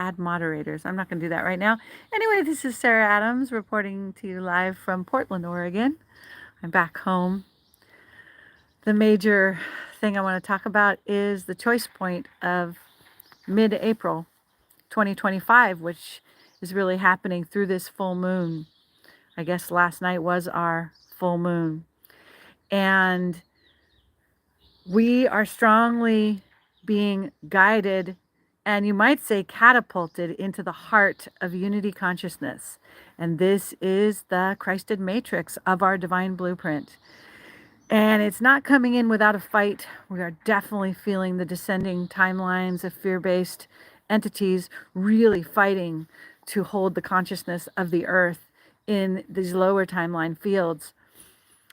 add moderators. I'm not going to do that right now. Anyway, this is Sarah Adams reporting to you live from Portland, Oregon. I'm back home. The major thing I want to talk about is the choice point of mid-April 2025, which is really happening through this full moon. I guess last night was our full moon. And we are strongly being guided and you might say catapulted into the heart of unity consciousness. And this is the Christed matrix of our divine blueprint. And it's not coming in without a fight. We are definitely feeling the descending timelines of fear-based entities really fighting to hold the consciousness of the earth in these lower timeline fields.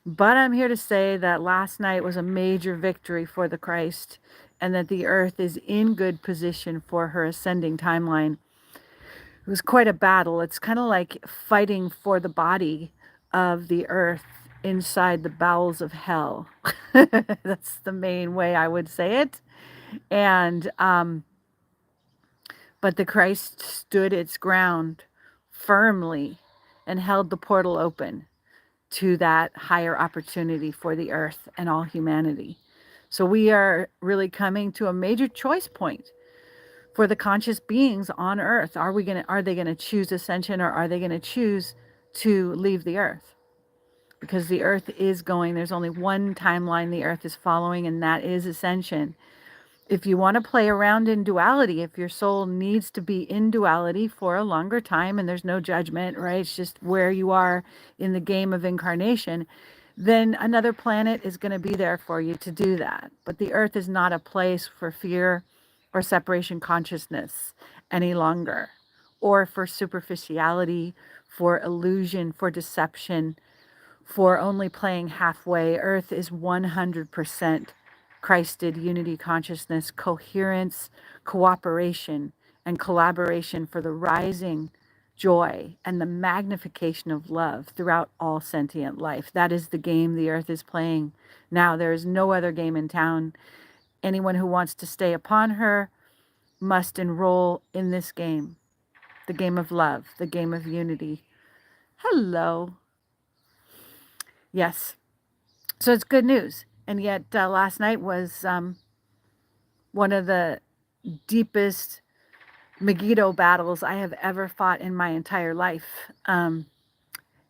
But I'm here to say that last night was a major victory for the Christ and that the earth is in good position for her ascending timeline. It was quite a battle. It's kind of like fighting for the body of the earth inside the bowels of hell. That's the main way I would say it. And but the Christ stood its ground firmly and held the portal open to that higher opportunity for the earth and all humanity. So we are really coming to a major choice point for the conscious beings on earth. Are they going to choose ascension, or are they going to choose to leave the earth? Because the earth is going, there's only one timeline the earth is following, and that is ascension. If you want to play around in duality, if your soul needs to be in duality for a longer time, and there's no judgment, right? It's just where you are in the game of incarnation, then another planet is going to be there for you to do that. But the earth is not a place for fear or separation consciousness any longer, or for superficiality, for illusion, for deception, for only playing halfway. Earth is 100% Christed unity consciousness, coherence, cooperation, and collaboration for the rising joy and the magnification of love throughout all sentient life. That is the game the earth is playing now. There is no other game in town. Anyone who wants to stay upon her must enroll in this game, the game of love, the game of unity. Hello. Yes. So it's good news. And yet last night was one of the deepest Megiddo battles I have ever fought in my entire life.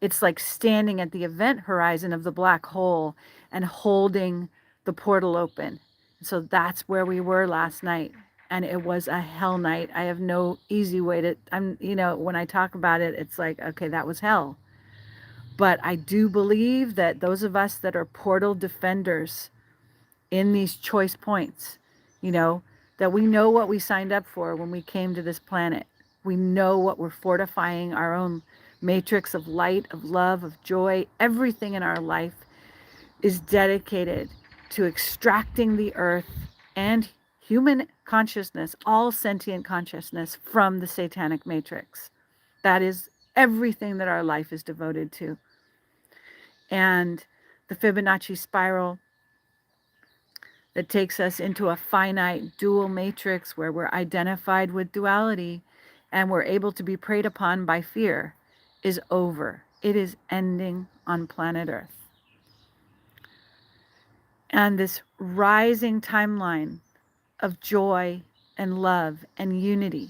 It's like standing at the event horizon of the black hole and holding the portal open. So that's where we were last night. And it was a hell night. I have no easy way to, when I talk about it, it's like, okay, that was hell. But I do believe that those of us that are portal defenders in these choice points, that we know what we signed up for when we came to this planet. We know what we're fortifying, our own matrix of light, of love, of joy. Everything in our life is dedicated to extracting the earth and human consciousness, all sentient consciousness, from the satanic matrix. That is everything that our life is devoted to. And the Fibonacci spiral that takes us into a finite dual matrix where we're identified with duality and we're able to be preyed upon by fear is over. It is ending on planet Earth. And this rising timeline of joy and love and unity,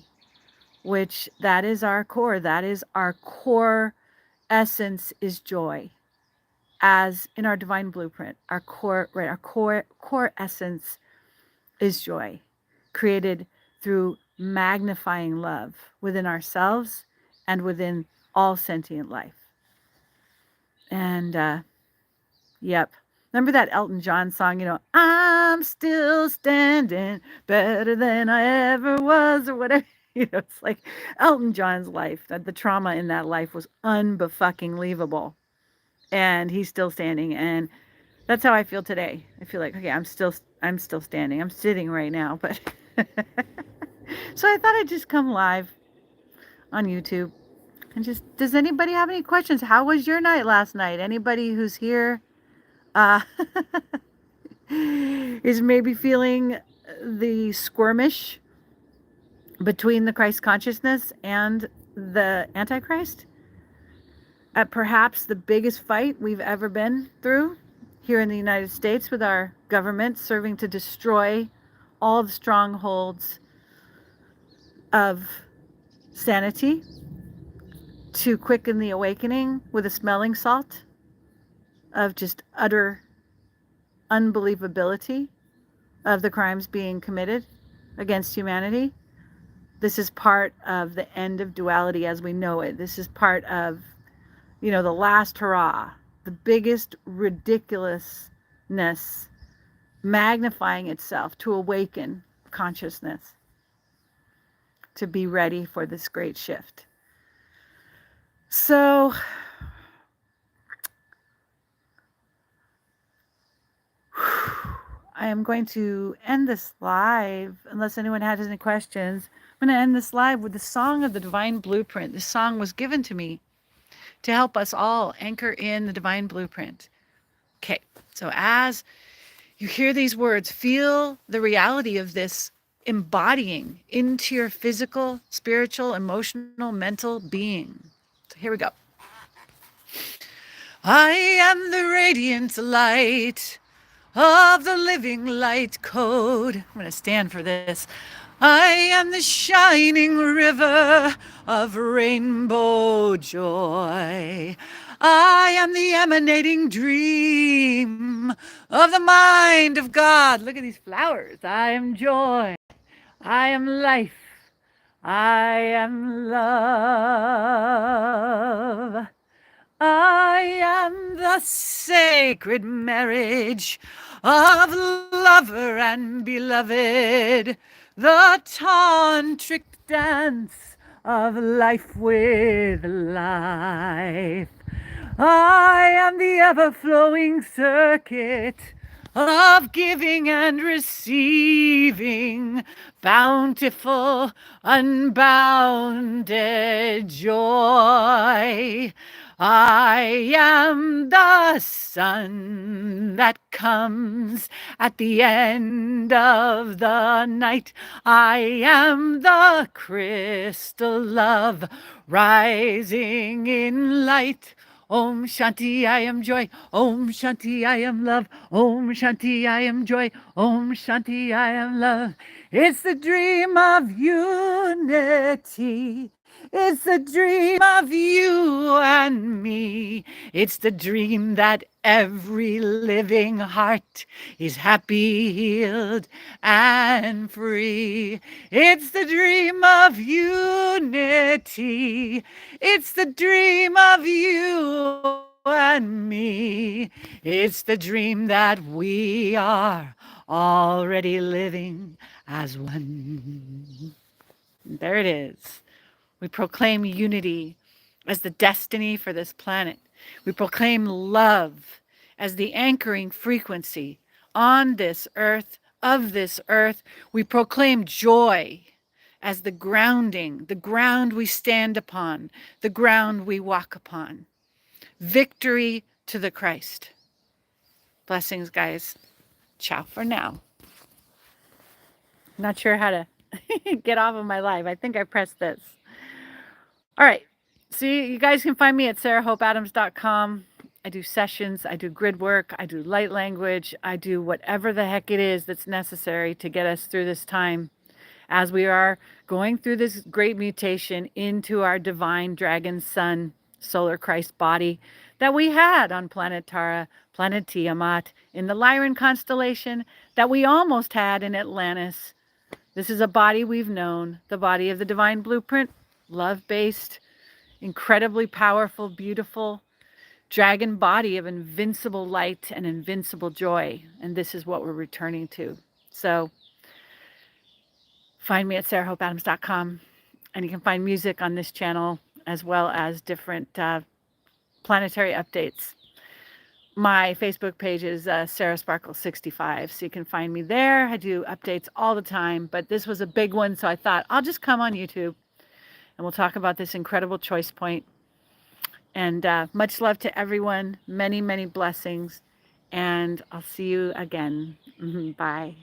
which that is our core. That is our core essence, is joy. As in our divine blueprint, our core essence is joy, created through magnifying love within ourselves and within all sentient life. And yep. Remember that Elton John song, I'm still standing better than I ever was, or whatever. It's like Elton John's life, that the trauma in that life was unbefucking-lievable. And he's still standing. And that's how I feel today. I feel like, okay, I'm still standing. I'm sitting right now, but so I thought I'd just come live on YouTube and just, does anybody have any questions? How was your night last night? Anybody who's here is maybe feeling the skirmish between the Christ consciousness and the Antichrist, at perhaps the biggest fight we've ever been through here in the United States, with our government serving to destroy all the strongholds of sanity, to quicken the awakening with a smelling salt of just utter unbelievability of the crimes being committed against humanity. This is part of the end of duality as we know it. This is part of, the last hurrah, the biggest ridiculousness magnifying itself to awaken consciousness, to be ready for this great shift. So, I am going to end this live, unless anyone has any questions. I'm going to end this live with the song of the Divine Blueprint. This song was given to me to help us all anchor in the Divine Blueprint. Okay, so as you hear these words, feel the reality of this embodying into your physical, spiritual, emotional, mental being. So here we go. I am the radiant light of the living light code. I'm going to stand for this. I am the shining river of rainbow joy. I am the emanating dream of the mind of God. Look at these flowers. I am joy. I am life. I am love. I am the sacred marriage of lover and beloved, the tantric dance of life with life. I am the ever-flowing circuit of giving and receiving, bountiful, unbounded joy. I am the sun that comes at the end of the night. I am the crystal love rising in light. Om Shanti, I am joy. Om Shanti, I am love. Om Shanti, I am joy. Om Shanti, I am love. It's the dream of unity. It's the dream of you and me. It's the dream that every living heart is happy, healed, and free. It's the dream of unity. It's the dream of you and me. It's the dream that we are already living as one. There it is. We proclaim unity as the destiny for this planet. We proclaim love as the anchoring frequency on this earth, of this earth. We proclaim joy as the grounding, the ground we stand upon, the ground we walk upon. Victory to the Christ. Blessings, guys. Ciao for now. Not sure how to get off of my live. I think I pressed this. All right. So you guys can find me at sarahhopeadams.com. I do sessions. I do grid work. I do light language. I do whatever the heck it is that's necessary to get us through this time as we are going through this great mutation into our divine dragon sun solar Christ body that we had on planet Tara, planet Tiamat, in the Lyran constellation, that we almost had in Atlantis. This is a body we've known, the body of the divine blueprint, love-based, incredibly powerful, beautiful dragon body of invincible light and invincible joy. And this is what we're returning to. So find me at sarahhopeadams.com, and you can find music on this channel as well as different planetary updates. My Facebook page is Sarah Sparkle 65, so you can find me there. I do updates all the time, but this was a big one, so I thought I'll just come on YouTube and we'll talk about this incredible choice point. And much love to everyone. Many, many blessings. And I'll see you again. Bye.